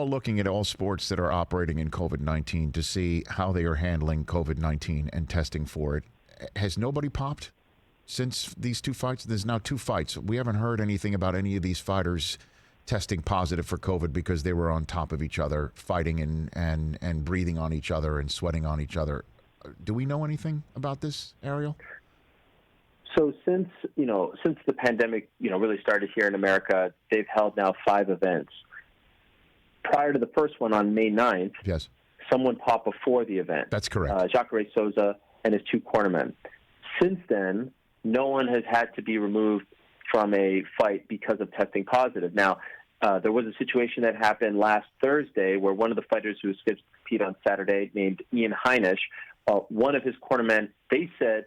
looking at all sports that are operating in COVID-19 to see how they are handling COVID-19 and testing for it. Has nobody popped since these two fights? There's now two fights. We haven't heard anything about any of these fighters testing positive for COVID because they were on top of each other, fighting and breathing on each other and sweating on each other. Do we know anything about this, Ariel? So since the pandemic, really started here in America, they've held now 5 events. Prior to the first one on May 9th, yes, someone popped before the event. That's correct. Jacare Souza and his 2 cornermen. Since then, no one has had to be removed from a fight because of testing positive. Now, there was a situation that happened last Thursday where one of the fighters who was scheduled to compete on Saturday, named Ian Heinisch, one of his cornermen, they said,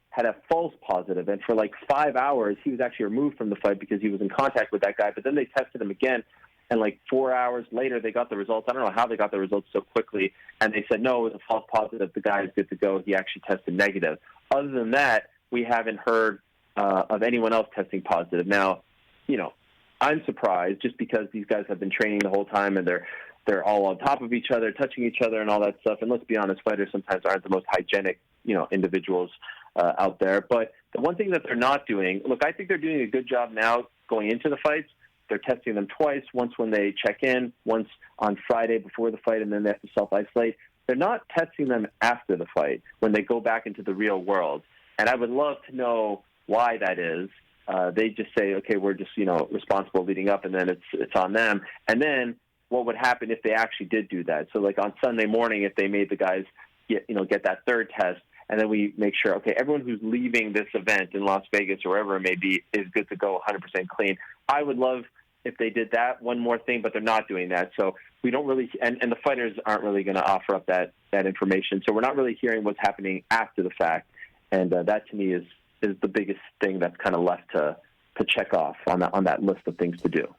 had a false positive. And for like 5 hours, he was actually removed from the fight because he was in contact with that guy. But then they tested him again. And like 4 hours later, they got the results. I don't know how they got the results so quickly. And they said, no, it was a false positive. The guy is good to go. He actually tested negative. Other than that, we haven't heard of anyone else testing positive. Now, I'm surprised just because these guys have been training the whole time and they're all on top of each other, touching each other and all that stuff. And let's be honest, fighters sometimes aren't the most hygienic, individuals out there. But the one thing that they're not doing, look, I think they're doing a good job now going into the fights. They're testing them twice, once when they check in, once on Friday before the fight, and then they have to self-isolate. They're not testing them after the fight when they go back into the real world. And I would love to know why that is. They just say, okay, we're just, responsible leading up, and then it's on them. And then what would happen if they actually did do that? So like on Sunday morning, if they made the guys get that third test, and then we make sure, okay, everyone who's leaving this event in Las Vegas or wherever it may be is good to go 100% clean. I would love if they did that one more thing, but they're not doing that. So we don't really, and the fighters aren't really going to offer up that information. So we're not really hearing what's happening after the fact. And that to me is the biggest thing that's kind of left to check off on that list of things to do.